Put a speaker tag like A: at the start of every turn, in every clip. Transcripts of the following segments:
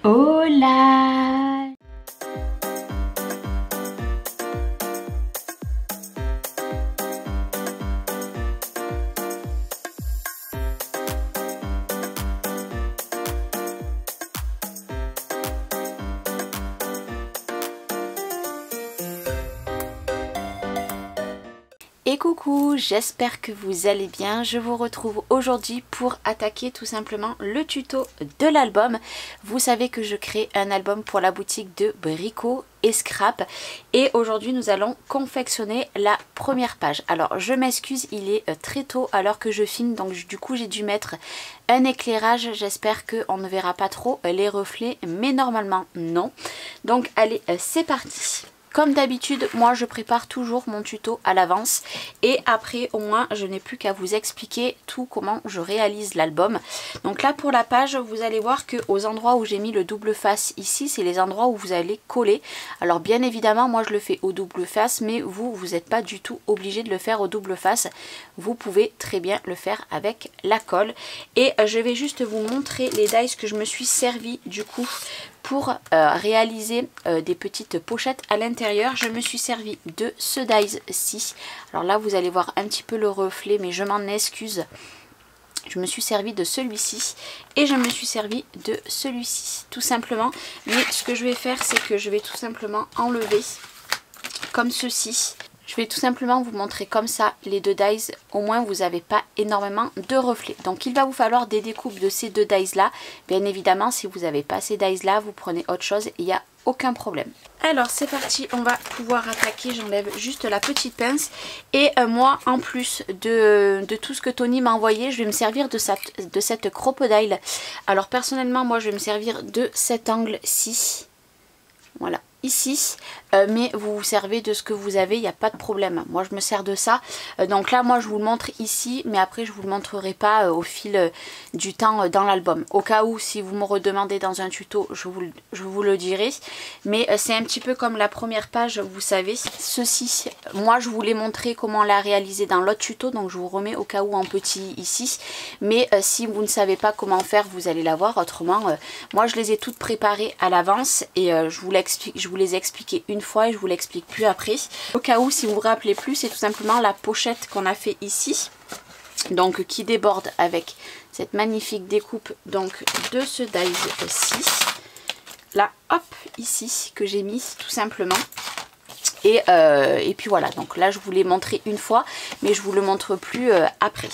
A: Hola! Et coucou, j'espère que vous allez bien. Je vous retrouve aujourd'hui pour attaquer tout simplement le tuto de l'album. Vous savez que je crée un album pour la boutique de Brico et Scrap et aujourd'hui nous allons confectionner la première page. Alors je m'excuse, il est très tôt alors que je filme, donc du coup j'ai dû mettre un éclairage. J'espère qu'on ne verra pas trop les reflets, mais normalement non. Donc allez, c'est parti. Comme d'habitude, moi je prépare toujours mon tuto à l'avance et après au moins je n'ai plus qu'à vous expliquer tout comment je réalise l'album. Donc là pour la page, vous allez voir que aux endroits où j'ai mis le double face ici, c'est les endroits où vous allez coller. Alors bien évidemment moi je le fais au double face, mais vous n'êtes pas du tout obligé de le faire au double face. Vous pouvez très bien le faire avec la colle. Et je vais juste vous montrer les dies que je me suis servi du coup pour réaliser des petites pochettes à l'intérieur. Je me suis servi de ce dies-ci. Alors là vous allez voir un petit peu le reflet, mais je m'en excuse. Je me suis servi de celui-ci et je me suis servi de celui-ci tout simplement. Mais ce que je vais faire, c'est que je vais tout simplement enlever comme ceci. Je vais tout simplement vous montrer comme ça les deux dies, au moins vous n'avez pas énormément de reflets. Donc il va vous falloir des découpes de ces deux dies là. Bien évidemment si vous n'avez pas ces dies là, vous prenez autre chose, il n'y a aucun problème. Alors c'est parti, on va pouvoir attaquer. J'enlève juste la petite pince. Et moi en plus de tout ce que Tony m'a envoyé, je vais me servir de cette crocodile. Alors personnellement moi je vais me servir de cet angle-ci. Voilà. Ici, mais vous vous servez de ce que vous avez, il n'y a pas de problème. Moi je me sers de ça, donc là moi je vous le montre ici, mais après je vous le montrerai pas au fil du temps dans l'album. Au cas où si vous me redemandez dans un tuto, je vous le dirai, mais c'est un petit peu comme la première page, vous savez. Ceci, moi je vous l'ai montré comment la réaliser dans l'autre tuto, donc je vous remets au cas où en petit ici, mais si vous ne savez pas comment faire, vous allez la voir. Autrement, moi je les ai toutes préparées à l'avance et je vous les ai expliquées une fois et je vous l'explique plus après. Au cas où si vous vous rappelez plus, c'est tout simplement la pochette qu'on a fait ici, donc qui déborde avec cette magnifique découpe donc de ce dies-ci. Là hop ici que j'ai mis tout simplement. Et puis voilà, donc là je vous l'ai montré une fois, mais je vous le montre plus après.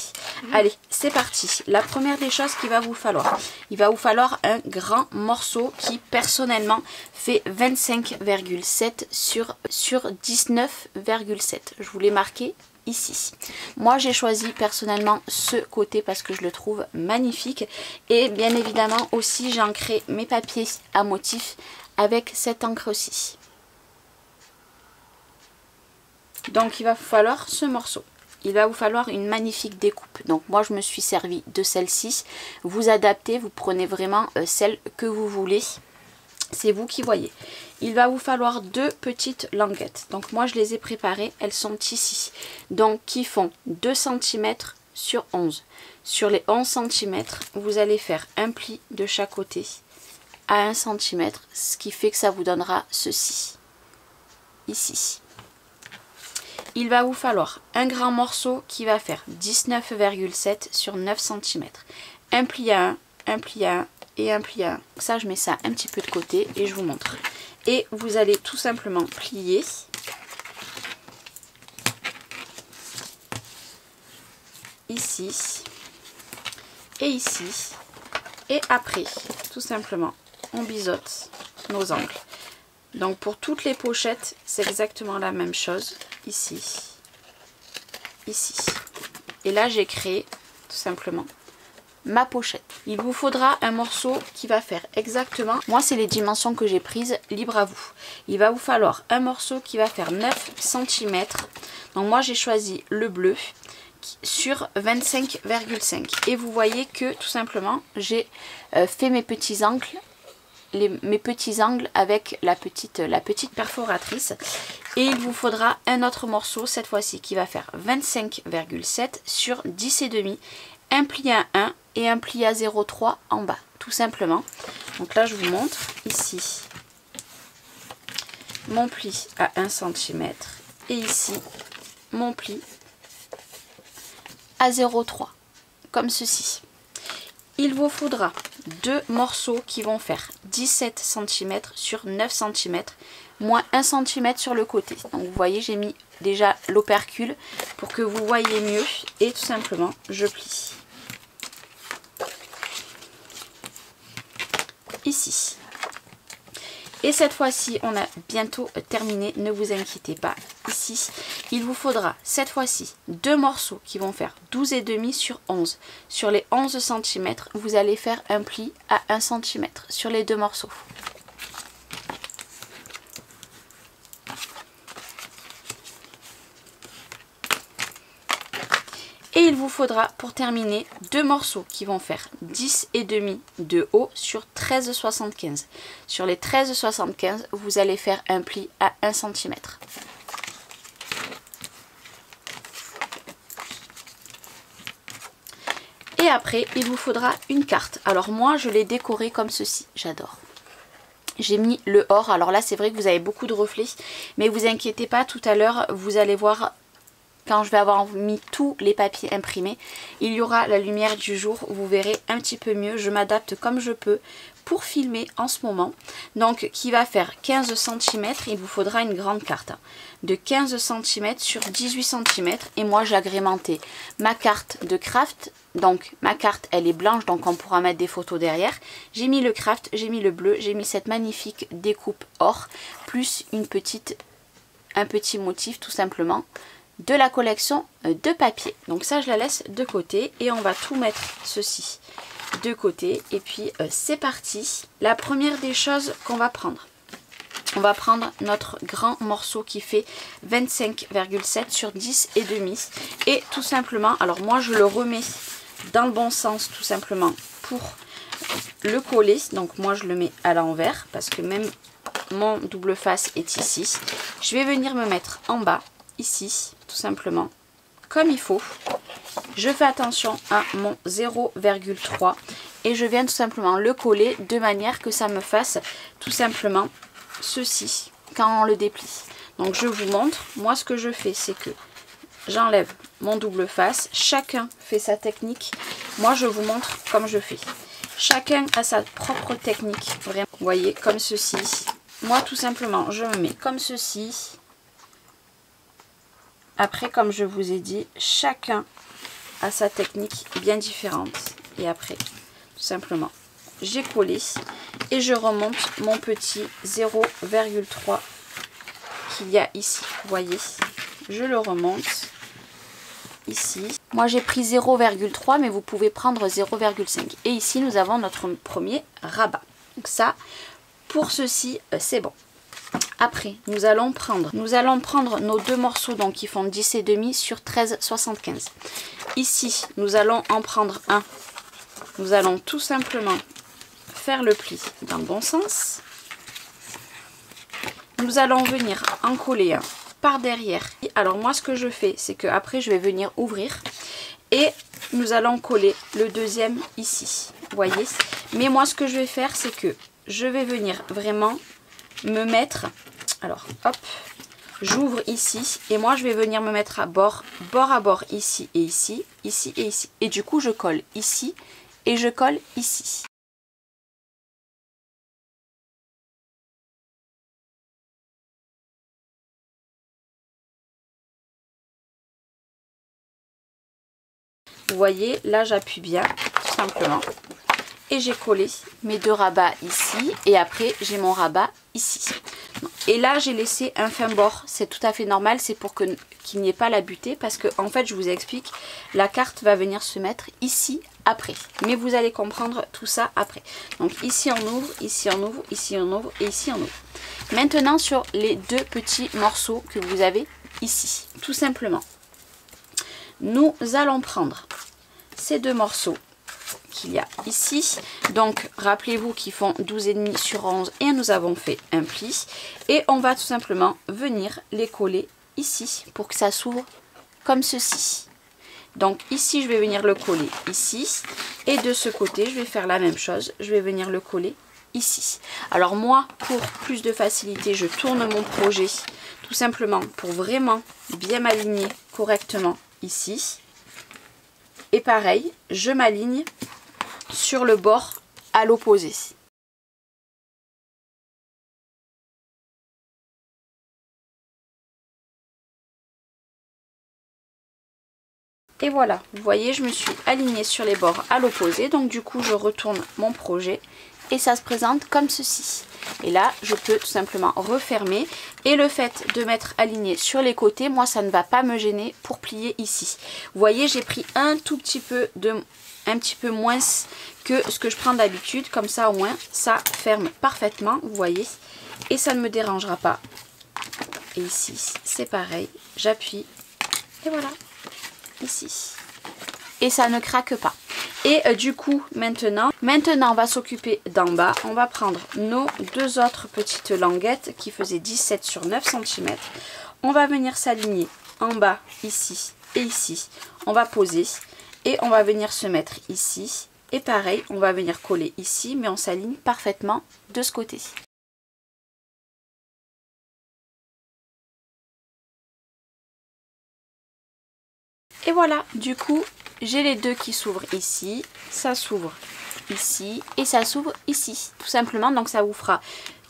A: Allez, c'est parti. La première des choses qu'il va vous falloir, il va vous falloir un grand morceau qui personnellement fait 25,7 sur 19,7. Je vous l'ai marqué ici. Moi j'ai choisi personnellement ce côté parce que je le trouve magnifique. Et bien évidemment aussi j'ai ancré mes papiers à motif avec cette encre-ci. Donc il va vous falloir ce morceau. Il va vous falloir une magnifique découpe. Donc moi je me suis servi de celle-ci. Vous adaptez, vous prenez vraiment celle que vous voulez. C'est vous qui voyez. Il va vous falloir deux petites languettes. Donc moi je les ai préparées. Elles sont ici. Donc qui font 2 cm sur 11. Sur les 11 cm, vous allez faire un pli de chaque côté à 1 cm. Ce qui fait que ça vous donnera ceci. Ici. Il va vous falloir un grand morceau qui va faire 19,7 sur 9 cm. Un pli à 1, un pli à 1 et un pli à 1. Ça, je mets ça un petit peu de côté et je vous montre. Et vous allez tout simplement plier. Ici. Et ici. Et après, tout simplement, on biseaute nos angles. Donc pour toutes les pochettes, c'est exactement la même chose. Ici, ici. Et là, j'ai créé tout simplement ma pochette. Il vous faudra un morceau qui va faire exactement, moi c'est les dimensions que j'ai prises, libre à vous. Il va vous falloir un morceau qui va faire 9 cm. Donc moi j'ai choisi le bleu sur 25,5. Et vous voyez que tout simplement, j'ai fait mes petits angles. Mes petits angles avec la petite perforatrice. Et il vous faudra un autre morceau cette fois-ci qui va faire 25,7 sur 10,5, un pli à 1 et un pli à 0,3 en bas. tout simplement. Donc là je vous montre ici mon pli à 1 cm et ici mon pli à 0,3 comme ceci. Il vous faudra 2 morceaux qui vont faire 17 cm sur 9 cm moins 1 cm sur le côté. Donc vous voyez, j'ai mis déjà l'opercule pour que vous voyez mieux et tout simplement je plie ici. Et cette fois-ci, on a bientôt terminé, ne vous inquiétez pas. Ici, il vous faudra cette fois-ci 2 morceaux qui vont faire 12,5 sur 11. Sur les 11 cm, vous allez faire un pli à 1 cm sur les 2 morceaux. Et il vous faudra pour terminer 2 morceaux qui vont faire 10,5 de haut sur 13,75. Sur les 13,75, vous allez faire un pli à 1 cm. Et après, il vous faudra une carte. Alors moi, je l'ai décorée comme ceci. J'adore. J'ai mis le or. Alors là, c'est vrai que vous avez beaucoup de reflets. Mais vous inquiétez pas, tout à l'heure, vous allez voir... Quand je vais avoir mis tous les papiers imprimés, il y aura la lumière du jour, vous verrez un petit peu mieux. Je m'adapte comme je peux pour filmer en ce moment. Donc qui va faire 15 cm, il vous faudra une grande carte de 15 cm sur 18 cm. Et moi j'ai agrémenté ma carte de craft. Donc ma carte elle est blanche, donc on pourra mettre des photos derrière. J'ai mis le craft, j'ai mis le bleu, j'ai mis cette magnifique découpe or, plus un petit motif tout simplement de la collection de papier. Donc ça je la laisse de côté et on va tout mettre ceci de côté et puis c'est parti. La première des choses qu'on va prendre, on va prendre notre grand morceau qui fait 25,7 sur 10,5 et tout simplement, alors moi je le remets dans le bon sens tout simplement pour le coller. Donc moi je le mets à l'envers parce que même mon double face est ici. Je vais venir me mettre en bas ici tout simplement comme il faut. Je fais attention à mon 0,3 et je viens tout simplement le coller de manière que ça me fasse tout simplement ceci quand on le déplie. Donc je vous montre, moi ce que je fais c'est que j'enlève mon double face, chacun fait sa technique, moi je vous montre comme je fais. Chacun a sa propre technique, vraiment, vous voyez, comme ceci. Moi tout simplement je me mets comme ceci. Après, comme je vous ai dit, chacun a sa technique bien différente. Et après, tout simplement, j'ai collé et je remonte mon petit 0,3 qu'il y a ici. Vous voyez, je le remonte ici. Moi, j'ai pris 0,3, mais vous pouvez prendre 0,5. Et ici, nous avons notre premier rabat. Donc ça, pour ceci, c'est bon. Après, nous allons prendre nos 2 morceaux donc qui font 10,5 sur 13,75. Ici, nous allons en prendre un. Nous allons tout simplement faire le pli dans le bon sens. Nous allons venir en coller un par derrière. Alors moi, ce que je fais, c'est que après je vais venir ouvrir et nous allons coller le deuxième ici. Vous voyez? Mais moi, ce que je vais faire, c'est que je vais venir vraiment me mettre, alors hop, j'ouvre ici et moi je vais venir me mettre à bord à bord ici et ici, ici et ici. Et du coup je colle ici et je colle ici. Vous voyez, là j'appuie bien, tout simplement. Et j'ai collé mes 2 rabats ici et après j'ai mon rabat ici. Et là j'ai laissé un fin bord, c'est tout à fait normal, c'est pour qu'il n'y ait pas la butée parce que en fait je vous explique, la carte va venir se mettre ici après. Mais vous allez comprendre tout ça après. Donc ici on ouvre, ici on ouvre, ici on ouvre et ici on ouvre. Maintenant sur les 2 petits morceaux que vous avez ici, tout simplement, nous allons prendre ces 2 morceaux qu'il y a ici, donc rappelez-vous qu'ils font 12,5 sur 11 et nous avons fait un pli et on va tout simplement venir les coller ici pour que ça s'ouvre comme ceci. Donc ici je vais venir le coller ici, et de ce côté je vais faire la même chose, je vais venir le coller ici. Alors moi, pour plus de facilité, je tourne mon projet tout simplement pour vraiment bien m'aligner correctement ici. Et pareil, je m'aligne sur le bord à l'opposé. Et voilà, vous voyez, je me suis alignée sur les bords à l'opposé. Donc du coup, je retourne mon projet et ça se présente comme ceci. Et là, je peux tout simplement refermer. Et le fait de m'être aligné sur les côtés, moi, ça ne va pas me gêner pour plier ici. Vous voyez, j'ai pris un petit peu moins que ce que je prends d'habitude. Comme ça, au moins, ça ferme parfaitement, vous voyez. Et ça ne me dérangera pas. Et ici, c'est pareil. J'appuie et voilà. Ici. Et ça ne craque pas. Et du coup, maintenant, on va s'occuper d'en bas. On va prendre nos deux autres petites languettes qui faisaient 17 sur 9 cm. On va venir s'aligner en bas, ici et ici. On va poser et on va venir se mettre ici. Et pareil, on va venir coller ici, mais on s'aligne parfaitement de ce côté. Et voilà, du coup, j'ai les deux qui s'ouvrent ici, ça s'ouvre ici et ça s'ouvre ici, tout simplement. Donc ça vous fera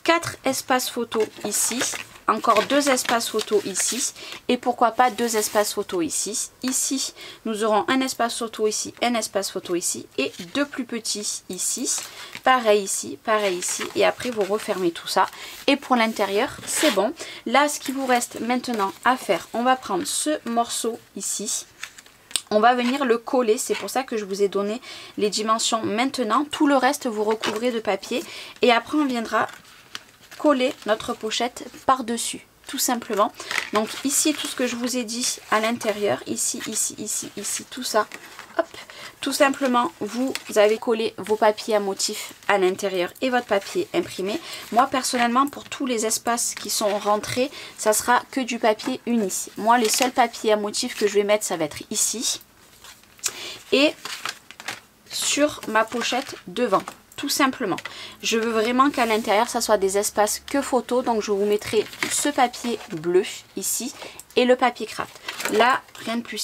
A: 4 espaces photo ici, encore 2 espaces photo ici et pourquoi pas 2 espaces photo ici. Ici, nous aurons un espace photo ici, un espace photo ici et 2 plus petits ici. Pareil ici et après vous refermez tout ça. Et pour l'intérieur, c'est bon. Là, ce qui vous reste maintenant à faire, on va prendre ce morceau ici. On va venir le coller, c'est pour ça que je vous ai donné les dimensions maintenant. Tout le reste, vous recouvrez de papier. Et après, on viendra coller notre pochette par-dessus, tout simplement. Donc ici, tout ce que je vous ai dit à l'intérieur, ici, tout ça. Hop, tout simplement, vous avez collé vos papiers à motif à l'intérieur et votre papier imprimé. Moi, personnellement, pour tous les espaces qui sont rentrés, ça sera que du papier uni. Moi, les seuls papiers à motif que je vais mettre, ça va être ici. Et sur ma pochette devant. Tout simplement. Je veux vraiment qu'à l'intérieur, ça soit des espaces que photo. Donc, je vous mettrai ce papier bleu ici et le papier craft. Là, rien de plus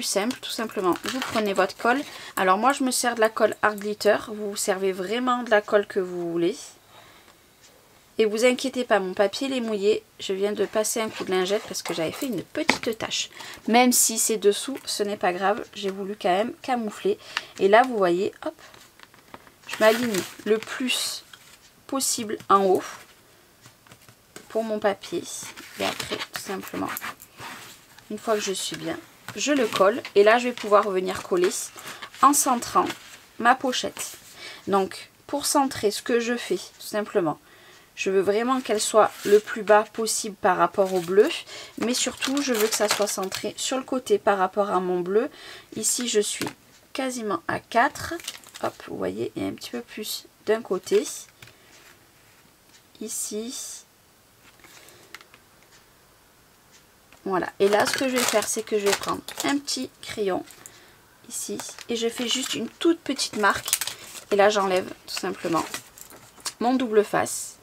A: simple, tout simplement. Vous prenez votre colle. Alors, moi, je me sers de la colle Art Glitter. Vous servez vraiment de la colle que vous voulez. Et vous inquiétez pas, mon papier il est mouillé. Je viens de passer un coup de lingette parce que j'avais fait une petite tache. Même si c'est dessous, ce n'est pas grave. J'ai voulu quand même camoufler. Et là, vous voyez, hop. Je m'aligne le plus possible en haut pour mon papier. Et après, tout simplement, une fois que je suis bien, je le colle. Et là, je vais pouvoir venir coller en centrant ma pochette. Donc, pour centrer, ce que je fais, tout simplement, je veux vraiment qu'elle soit le plus bas possible par rapport au bleu. Mais surtout, je veux que ça soit centré sur le côté par rapport à mon bleu. Ici, je suis quasiment à 4. Hop, vous voyez, et un petit peu plus d'un côté. Ici. Voilà. Et là, ce que je vais faire, c'est que je vais prendre un petit crayon ici. Et je fais juste une toute petite marque. Et là, j'enlève tout simplement mon double face.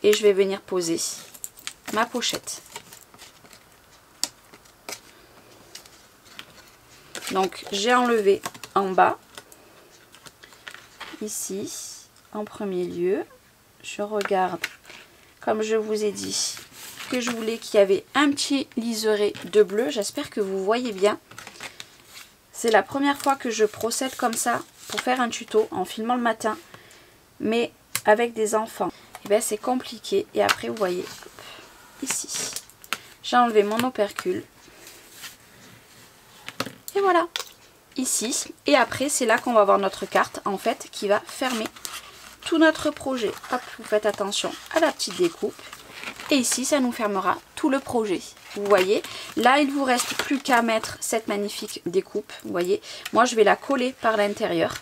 A: Et je vais venir poser ma pochette. Donc, j'ai enlevé en bas. Ici, en premier lieu, je regarde, comme je vous ai dit, que je voulais qu'il y avait un petit liseré de bleu. J'espère que vous voyez bien. C'est la première fois que je procède comme ça pour faire un tuto en filmant le matin. Mais avec des enfants, et bien c'est compliqué. Et après, vous voyez, hop, ici, j'ai enlevé mon opercule. Et voilà. Ici, et après c'est là qu'on va avoir notre carte en fait qui va fermer tout notre projet. Hop, vous faites attention à la petite découpe et ici ça nous fermera tout le projet. Vous voyez, là il vous reste plus qu'à mettre cette magnifique découpe. Vous voyez, moi je vais la coller par l'intérieur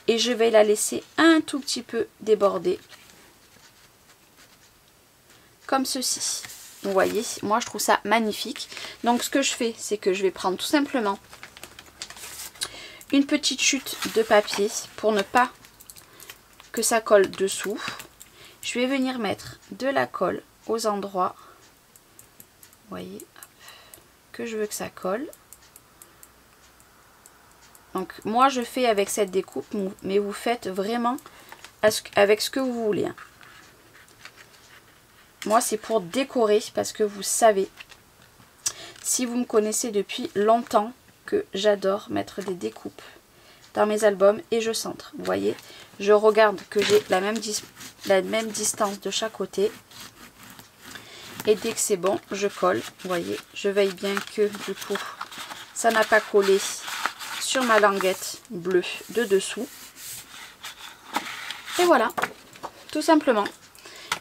A: et je vais la laisser un tout petit peu déborder comme ceci. Vous voyez, moi je trouve ça magnifique. Donc ce que je fais, c'est que je vais prendre tout simplement une petite chute de papier pour ne pas que ça colle dessous. Je vais venir mettre de la colle aux endroits, vous voyez, que je veux que ça colle. Donc moi je fais avec cette découpe, mais vous faites vraiment avec ce que vous voulez. Moi c'est pour décorer parce que vous savez, si vous me connaissez depuis longtemps, que j'adore mettre des découpes dans mes albums et je centre. Vous voyez, je regarde que j'ai la même distance de chaque côté. Et dès que c'est bon, je colle. Vous voyez, je veille bien que du coup, ça n'a pas collé sur ma languette bleue de dessous. Et voilà, tout simplement.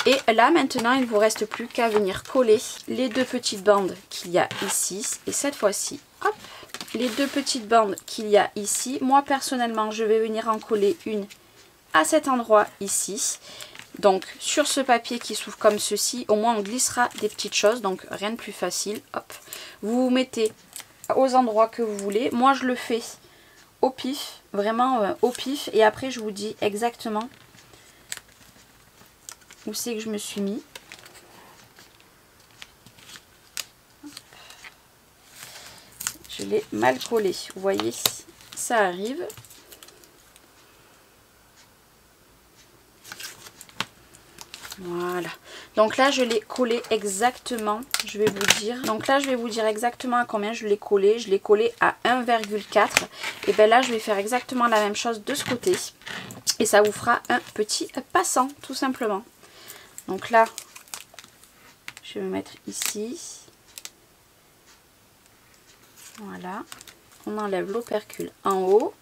A: Et là, maintenant, il ne vous reste plus qu'à venir coller les deux petites bandes qu'il y a ici. Et cette fois-ci, hop, les deux petites bandes qu'il y a ici. Moi, personnellement, je vais venir en coller une à cet endroit ici. Donc, sur ce papier qui s'ouvre comme ceci, au moins on glissera des petites choses. Donc, rien de plus facile. Hop, vous vous mettez aux endroits que vous voulez. Moi, je le fais au pif, vraiment au pif. Et après, je vous dis exactement où c'est que je me suis mis. Je l'ai mal collé. Vous voyez, ça arrive. Voilà. Donc là, je l'ai collé exactement. Je vais vous dire. Donc là, je vais vous dire exactement à combien je l'ai collé. Je l'ai collé à 1,4. Et bien là, je vais faire exactement la même chose de ce côté. Et ça vous fera un petit passant, tout simplement. Donc là, je vais me mettre ici. Voilà. On enlève l'opercule en haut.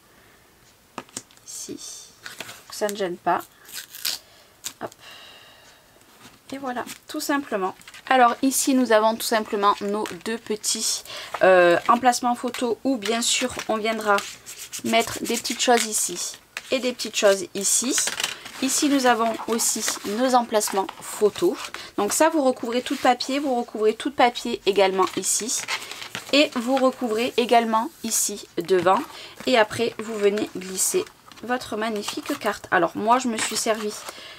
A: Ici. Pour que ça ne gêne pas. Hop. Et voilà, tout simplement. Alors ici, nous avons tout simplement nos deux petits emplacements photo où bien sûr, on viendra mettre des petites choses ici et des petites choses ici. Ici, nous avons aussi nos emplacements photos. Donc ça, vous recouvrez tout le papier. Vous recouvrez tout le papier également ici. Et vous recouvrez également ici devant. Et après, vous venez glisser votre magnifique carte. Alors moi, je me suis servi,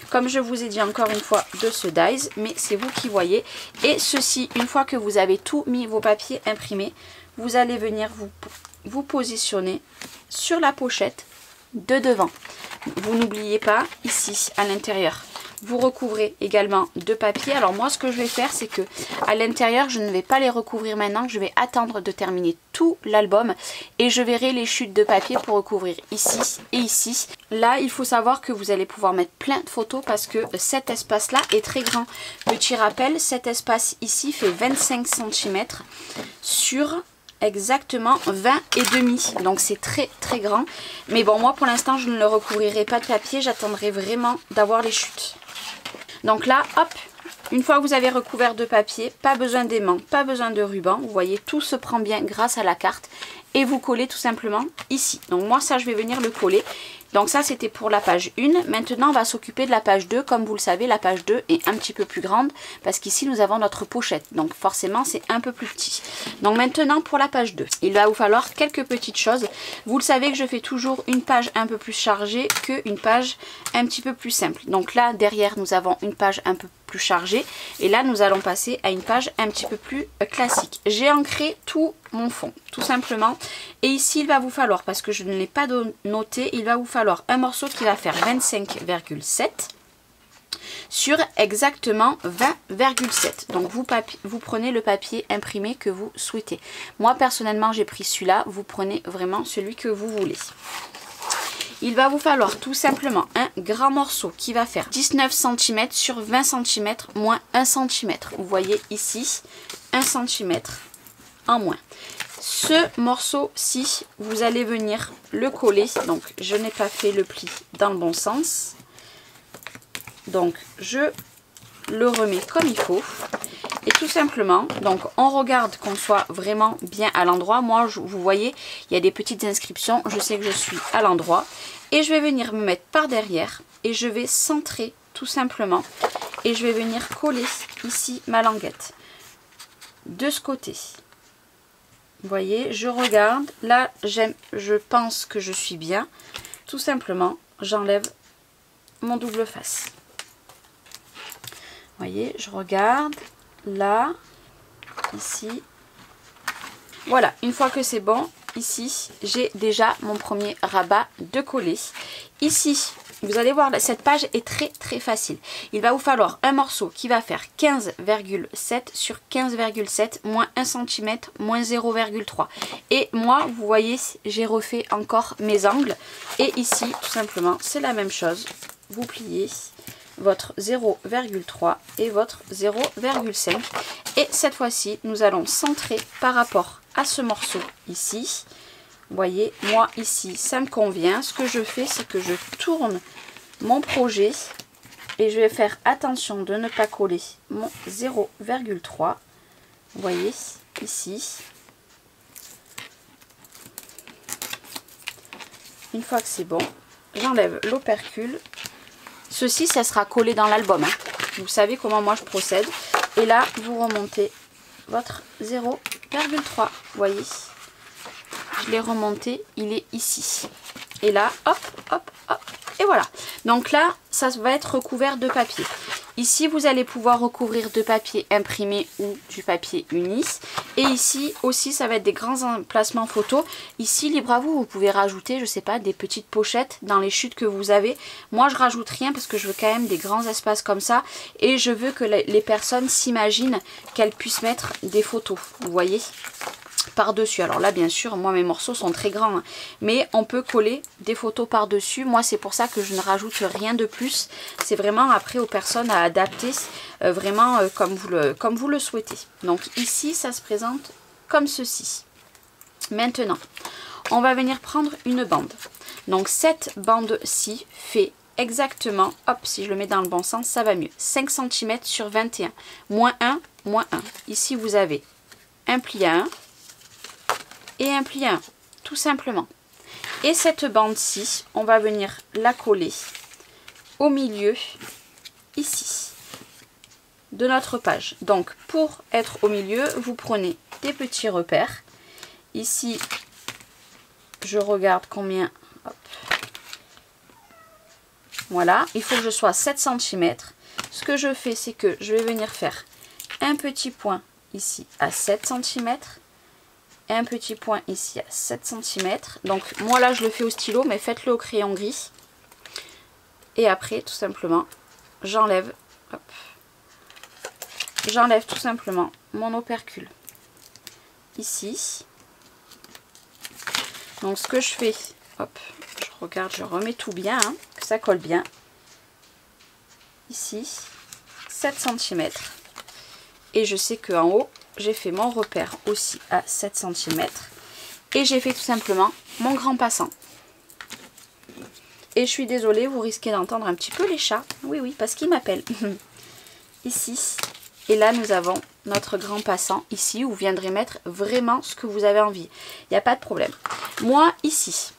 A: comme je vous ai dit encore une fois, de ce dies. Mais c'est vous qui voyez. Et ceci, une fois que vous avez tout mis vos papiers imprimés, vous allez venir vous positionner sur la pochette de devant. Vous n'oubliez pas, ici, à l'intérieur, vous recouvrez également de papier. Alors moi, ce que je vais faire, c'est que à l'intérieur, je ne vais pas les recouvrir maintenant. Je vais attendre de terminer tout l'album et je verrai les chutes de papier pour recouvrir ici et ici. Là, il faut savoir que vous allez pouvoir mettre plein de photos parce que cet espace-là est très grand. Petit rappel, cet espace ici fait 25 cm sur exactement 20 et demi, donc c'est très très grand. Mais bon, moi pour l'instant je ne le recouvrirai pas de papier, j'attendrai vraiment d'avoir les chutes. Donc là, hop, une fois que vous avez recouvert de papier, pas besoin d'aimant, pas besoin de ruban, vous voyez, tout se prend bien grâce à la carte. Et vous collez tout simplement ici. Donc moi ça je vais venir le coller. Donc ça c'était pour la page 1. Maintenant on va s'occuper de la page 2. Comme vous le savez, la page 2 est un petit peu plus grande parce qu'ici nous avons notre pochette. Donc forcément c'est un peu plus petit. Donc maintenant pour la page 2, il va vous falloir quelques petites choses. Vous le savez que je fais toujours une page un peu plus chargée qu'une page un petit peu plus simple. Donc là derrière nous avons une page un peu plus chargée. Et là nous allons passer à une page un petit peu plus classique. J'ai ancré tout mon fond tout simplement. Et ici il va vous falloir, parce que je ne l'ai pas noté, il va vous falloir un morceau qui va faire 25,7 sur exactement 20,7. Donc vous prenez le papier imprimé que vous souhaitez. Moi personnellement j'ai pris celui-là, vous prenez vraiment celui que vous voulez. Il va vous falloir tout simplement un grand morceau qui va faire 19 cm sur 20 cm moins 1 cm. Vous voyez ici 1 cm en moins. Ce morceau-ci, vous allez venir le coller. Donc, je n'ai pas fait le pli dans le bon sens. Donc, je le remets comme il faut. Et tout simplement, donc on regarde qu'on soit vraiment bien à l'endroit. Moi, vous voyez, il y a des petites inscriptions. Je sais que je suis à l'endroit. Et je vais venir me mettre par derrière. Et je vais centrer tout simplement. Et je vais venir coller ici ma languette. de ce côté. Vous voyez, je regarde. Là, je pense que je suis bien. Tout simplement, j'enlève mon double face. Vous voyez, je regarde. Là, ici. Voilà, une fois que c'est bon, ici, j'ai déjà mon premier rabat de coller. Ici, vous allez voir, cette page est très facile. Il va vous falloir un morceau qui va faire 15,7 sur 15,7 moins 1 cm moins 0,3. Et moi, vous voyez, j'ai refait encore mes angles. Et ici, tout simplement, c'est la même chose. Vous pliez votre 0,3 et votre 0,5. Et cette fois-ci, nous allons centrer par rapport à ce morceau ici. Vous voyez, moi ici, ça me convient. Ce que je fais, c'est que je tourne mon projet et je vais faire attention de ne pas coller mon 0,3. Vous voyez, ici. Une fois que c'est bon, j'enlève l'opercule. Ceci, ça sera collé dans l'album. Hein. Vous savez comment moi je procède. Et là, vous remontez votre 0,3. Vous voyez, je l'ai remonté, il est ici. Et là, hop, hop, hop. Et voilà. Donc là, ça va être recouvert de papier. Ici, vous allez pouvoir recouvrir de papier imprimé ou du papier unis. Et ici aussi, ça va être des grands emplacements photos. Ici, libre à vous, vous pouvez rajouter, je sais pas, des petites pochettes dans les chutes que vous avez. Moi, je rajoute rien parce que je veux quand même des grands espaces comme ça. Et je veux que les personnes s'imaginent qu'elles puissent mettre des photos. Vous voyez ? Par-dessus. Alors là, bien sûr, moi, mes morceaux sont très grands. Hein, mais on peut coller des photos par-dessus. Moi, c'est pour ça que je ne rajoute rien de plus. C'est vraiment après aux personnes à adapter vraiment comme vous le souhaitez. Donc ici, ça se présente comme ceci. Maintenant, on va venir prendre une bande. Donc cette bande-ci fait exactement, hop, si je le mets dans le bon sens, ça va mieux. 5 cm sur 21. Moins 1, moins 1. Ici, vous avez un pli à 1. Et un pli à 1, tout simplement. Et cette bande-ci, on va venir la coller au milieu, ici, de notre page. Donc, pour être au milieu, vous prenez des petits repères. Ici, je regarde combien. Hop. Voilà, il faut que je sois à 7 cm. Ce que je fais, c'est que je vais venir faire un petit point ici à 7 cm. Et un petit point ici à 7 cm. Donc moi là je le fais au stylo, mais faites-le au crayon gris. Et après tout simplement j'enlève tout simplement mon opercule ici. Donc ce que je fais, hop, je regarde, je remets tout bien, hein, que ça colle bien. Ici 7 cm. Et je sais qu'en haut j'ai fait mon repère aussi à 7 cm. Et j'ai fait tout simplement mon grand passant. Et je suis désolée, vous risquez d'entendre un petit peu les chats. Oui, oui, parce qu'ils m'appellent. Ici. Et là, nous avons notre grand passant ici, où vous viendrez mettre vraiment ce que vous avez envie. Il n'y a pas de problème. Moi, ici,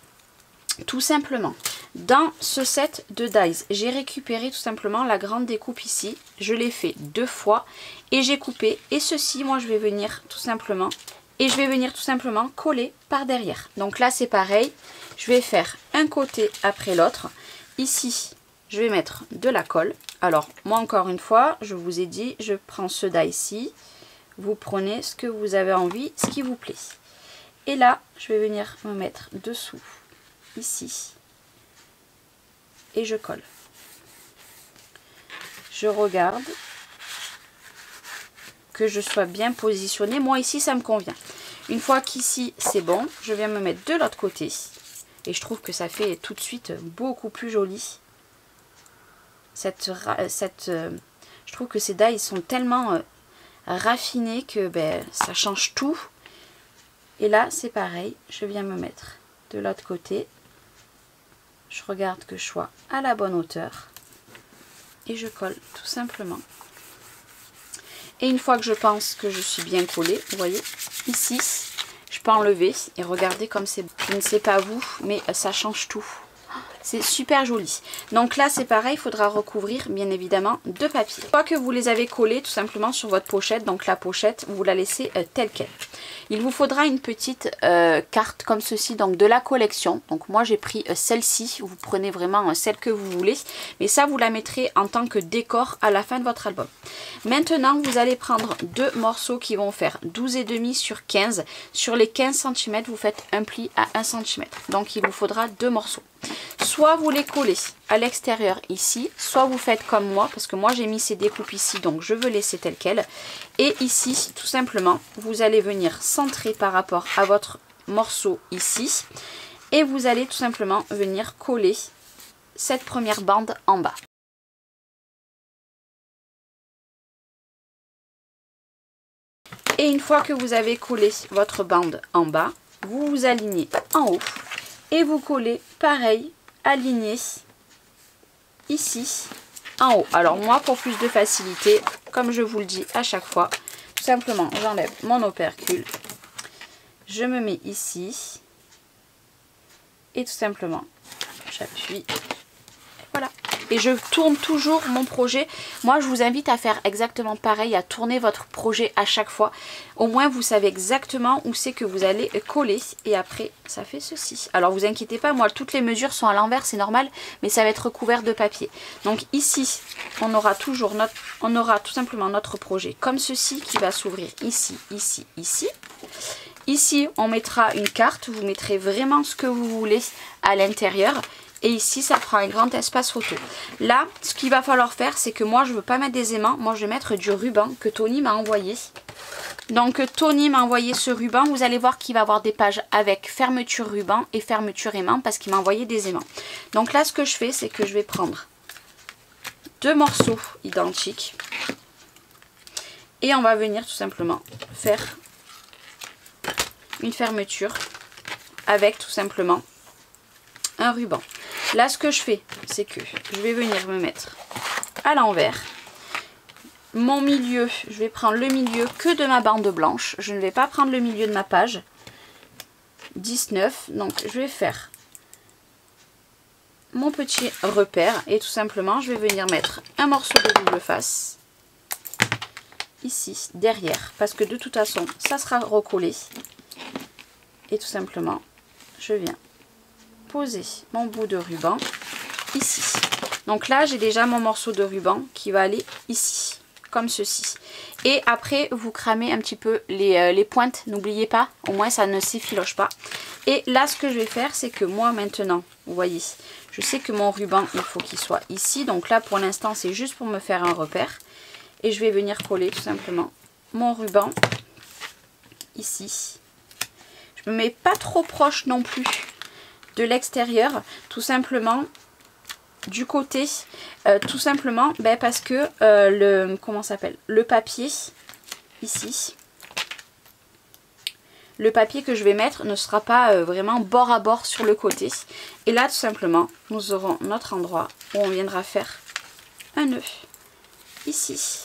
A: tout simplement, dans ce set de dies, j'ai récupéré tout simplement la grande découpe ici. Je l'ai fait 2 fois et j'ai coupé. Et ceci, moi, je vais venir tout simplement coller par derrière. Donc là, c'est pareil. Je vais faire un côté après l'autre. Ici, je vais mettre de la colle. Alors, moi, encore une fois, je vous ai dit, je prends ce die ici. Vous prenez ce que vous avez envie, ce qui vous plaît. Et là, je vais venir me mettre dessous, ici. Et je colle. Je regarde que je sois bien positionnée. Moi ici ça me convient. Une fois qu'ici c'est bon, je viens me mettre de l'autre côté. Et je trouve que ça fait tout de suite beaucoup plus joli. Je trouve que ces dies sont tellement raffinés que ça change tout. Et là c'est pareil, je viens me mettre de l'autre côté. Je regarde que je sois à la bonne hauteur et je colle tout simplement. Et une fois que je pense que je suis bien collée, vous voyez, ici, je peux enlever et regardez comme c'est. Je ne sais pas vous, mais ça change tout. C'est super joli. Donc là c'est pareil, il faudra recouvrir bien évidemment de papier. Une fois que vous les avez collés tout simplement sur votre pochette, donc la pochette vous la laissez telle quelle. Il vous faudra une petite carte comme ceci, donc de la collection. Donc moi j'ai pris celle-ci, vous prenez vraiment celle que vous voulez. Mais ça vous la mettrez en tant que décor à la fin de votre album. Maintenant vous allez prendre deux morceaux qui vont faire 12,5 sur 15. Sur les 15 cm vous faites un pli à 1 cm. Donc il vous faudra deux morceaux. Soit vous les collez à l'extérieur ici, soit vous faites comme moi, parce que moi j'ai mis ces découpes ici, donc je veux laisser tel quel. Et ici, tout simplement, vous allez venir centrer par rapport à votre morceau ici. Et vous allez tout simplement venir coller cette première bande en bas. Et une fois que vous avez collé votre bande en bas, vous vous alignez en haut. Et vous collez pareil, aligné ici en haut. Alors moi pour plus de facilité, comme je vous le dis à chaque fois, tout simplement j'enlève mon opercule, je me mets ici et tout simplement j'appuie, voilà. Et je tourne toujours mon projet. Moi je vous invite à faire exactement pareil, à tourner votre projet à chaque fois. Au moins vous savez exactement où c'est que vous allez coller. Et après ça fait ceci. Alors vous inquiétez pas, moi toutes les mesures sont à l'envers, c'est normal. Mais ça va être recouvert de papier. Donc ici on aura tout simplement notre projet comme ceci qui va s'ouvrir ici, ici, ici. Ici on mettra une carte, vous mettrez vraiment ce que vous voulez à l'intérieur. Et ici, ça prend un grand espace photo. Là, ce qu'il va falloir faire, c'est que moi, je ne veux pas mettre des aimants. Moi, je vais mettre du ruban que Tony m'a envoyé. Donc, Tony m'a envoyé ce ruban. Vous allez voir qu'il va avoir des pages avec fermeture ruban et fermeture aimant parce qu'il m'a envoyé des aimants. Donc là, ce que je fais, c'est que je vais prendre deux morceaux identiques. Et on va venir tout simplement faire une fermeture avec tout simplement un ruban. Là ce que je fais, c'est que je vais venir me mettre à l'envers. Mon milieu, je vais prendre le milieu que de ma bande blanche. Je ne vais pas prendre le milieu de ma page 19. Donc je vais faire mon petit repère et tout simplement je vais venir mettre un morceau de double face ici derrière parce que de toute façon ça sera recollé. Et tout simplement je viens poser mon bout de ruban ici. Donc là j'ai déjà mon morceau de ruban qui va aller ici comme ceci. Et après vous cramez un petit peu les pointes, n'oubliez pas, au moins ça ne s'effiloche pas. Et là ce que je vais faire, c'est que moi maintenant, vous voyez, je sais que mon ruban il faut qu'il soit ici. Donc là pour l'instant c'est juste pour me faire un repère. Et je vais venir coller tout simplement mon ruban ici. Je me mets pas trop proche non plus de l'extérieur, tout simplement du côté, tout simplement parce que le papier ici, le papier que je vais mettre ne sera pas vraiment bord à bord sur le côté. Et là tout simplement nous aurons notre endroit où on viendra faire un nœud ici.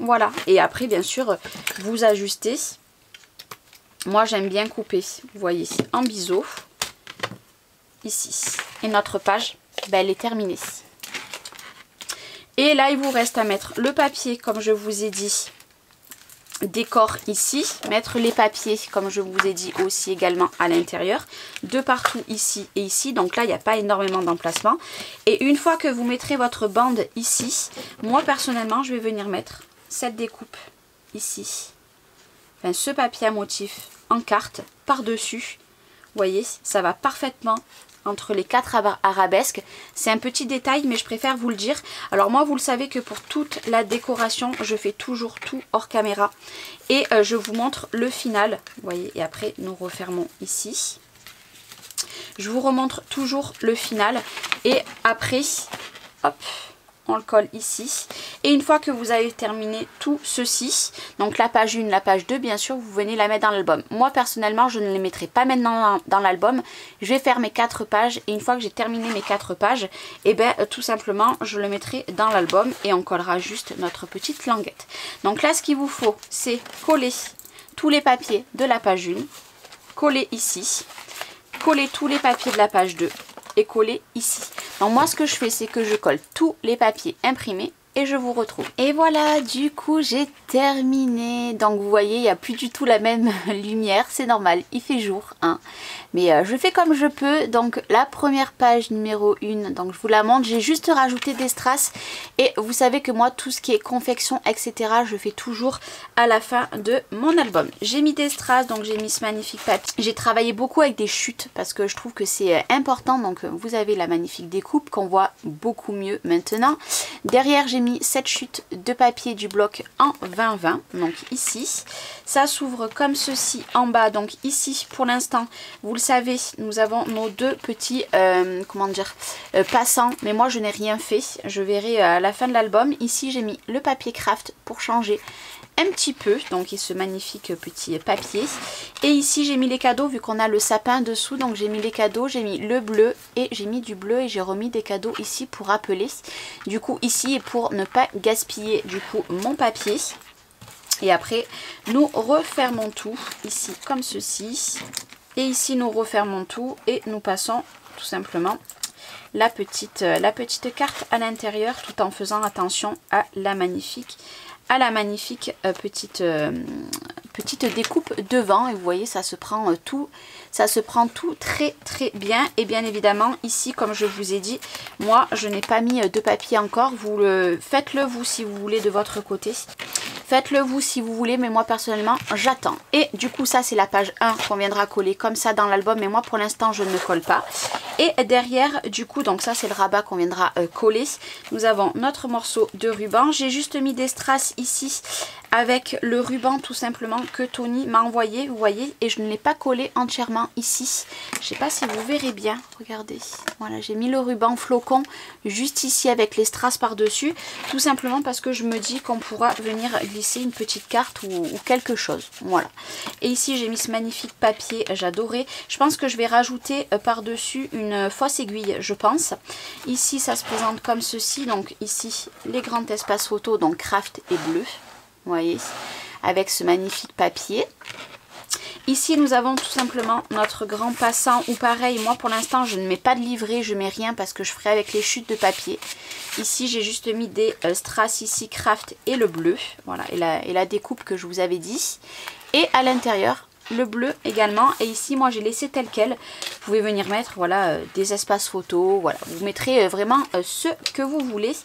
A: Voilà, et après bien sûr vous ajustez. Moi j'aime bien couper, vous voyez, en biseau, ici. Et notre page, elle est terminée. Et là il vous reste à mettre le papier, comme je vous ai dit, décor ici. Mettre les papiers, comme je vous ai dit aussi également à l'intérieur. De partout ici et ici, donc là il n'y a pas énormément d'emplacement. Et une fois que vous mettrez votre bande ici, moi personnellement je vais venir mettre cette découpe ici. Enfin ce papier à motif en carte par-dessus. Vous voyez, ça va parfaitement entre les quatre arabesques. C'est un petit détail mais je préfère vous le dire. Alors moi vous le savez que pour toute la décoration je fais toujours tout hors caméra. Et je vous montre le final. Vous voyez, et après nous refermons ici. Je vous remontre toujours le final. Et après, hop, on le colle ici. Et une fois que vous avez terminé tout ceci, donc la page 1, la page 2, bien sûr, vous venez la mettre dans l'album. Moi, personnellement, je ne les mettrai pas maintenant dans l'album. Je vais faire mes 4 pages. Et une fois que j'ai terminé mes 4 pages, et bien, tout simplement, je le mettrai dans l'album. Et on collera juste notre petite languette. Donc là, ce qu'il vous faut, c'est coller tous les papiers de la page 1. Coller ici. coller tous les papiers de la page 2 et coller ici. Donc moi ce que je fais, c'est que je colle tous les papiers imprimés et je vous retrouve. Et voilà, du coup j'ai terminé. Donc vous voyez, il n'y a plus du tout la même lumière, c'est normal, il fait jour, hein. Mais je fais comme je peux. Donc la première page numéro 1, donc je vous la montre, j'ai juste rajouté des strass. Et vous savez que moi, tout ce qui est confection, etc., je fais toujours à la fin de mon album. J'ai mis des strass, donc j'ai mis ce magnifique papier. J'ai travaillé beaucoup avec des chutes parce que je trouve que c'est important. Donc vous avez la magnifique découpe qu'on voit beaucoup mieux maintenant. Derrière, j'ai mis cette chute de papier du bloc en 20-20, donc ici. Ça s'ouvre comme ceci en bas, donc ici pour l'instant, vous le savez, nous avons nos deux petits, passants, mais moi je n'ai rien fait, je verrai à la fin de l'album. Ici j'ai mis le papier craft pour changer un petit peu, donc et ce magnifique petit papier. Et ici j'ai mis les cadeaux vu qu'on a le sapin dessous, donc j'ai mis les cadeaux, j'ai mis le bleu et j'ai mis du bleu et j'ai remis des cadeaux ici pour rappeler. Du coup ici, et pour ne pas gaspiller du coup mon papier. Et après nous refermons tout ici comme ceci. Et ici nous refermons tout et nous passons tout simplement la petite carte à l'intérieur, tout en faisant attention à la magnifique petite découpe devant. Et vous voyez, ça se prend tout très très bien. Et bien évidemment ici, comme je vous ai dit, moi je n'ai pas mis de papier encore. Faites-le vous si vous voulez de votre côté. Faites-le vous si vous voulez, mais moi personnellement j'attends. Et du coup ça c'est la page 1 qu'on viendra coller comme ça dans l'album, mais moi pour l'instant je ne colle pas. Et derrière du coup, donc ça c'est le rabat qu'on viendra coller. Nous avons notre morceau de ruban. J'ai juste mis des strass ici avec le ruban tout simplement que Tony m'a envoyé, vous voyez, et je ne l'ai pas collé entièrement ici. Je sais pas si vous verrez bien, regardez. Voilà, j'ai mis le ruban flocon juste ici avec les strass par dessus, tout simplement parce que je me dis qu'on pourra venir glisser une petite carte ou quelque chose. Voilà. Et ici j'ai mis ce magnifique papier, j'adorais. Je pense que je vais rajouter par dessus une fausse aiguille, je pense. Ici ça se présente comme ceci, donc ici les grands espaces photo, donc craft et bleu. Vous voyez, avec ce magnifique papier. Ici nous avons tout simplement notre grand passant, ou pareil, moi pour l'instant je ne mets pas de livret, je mets rien parce que je ferai avec les chutes de papier. Ici j'ai juste mis des strass ici, craft et le bleu, voilà, et la découpe que je vous avais dit. Et à l'intérieur, le bleu également. Et ici moi j'ai laissé tel quel. Vous pouvez venir mettre voilà des espaces photos, voilà, vous mettrez vraiment ce que vous voulez.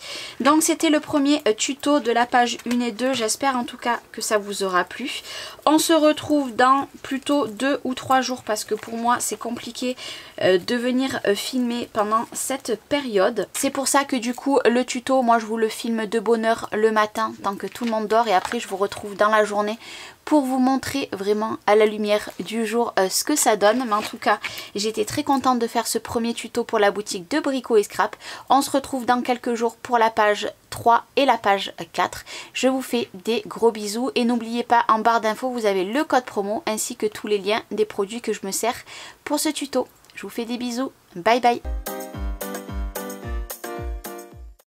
A: Donc c'était le premier tuto de la page 1 et 2. J'espère en tout cas que ça vous aura plu. On se retrouve dans plutôt 2 ou 3 jours parce que pour moi c'est compliqué de venir filmer pendant cette période. C'est pour ça que du coup le tuto, moi je vous le filme de bonne heure le matin tant que tout le monde dort, et après je vous retrouve dans la journée pour vous montrer vraiment à la lumière du jour ce que ça donne. Mais en tout cas j'étais très contente de faire ce premier tuto pour la boutique de Brico et Scrap. On se retrouve dans quelques jours pour la page 3 et la page 4. Je vous fais des gros bisous et n'oubliez pas, en barre d'infos vous avez le code promo ainsi que tous les liens des produits que je me sers pour ce tuto. Je vous fais des bisous, bye bye.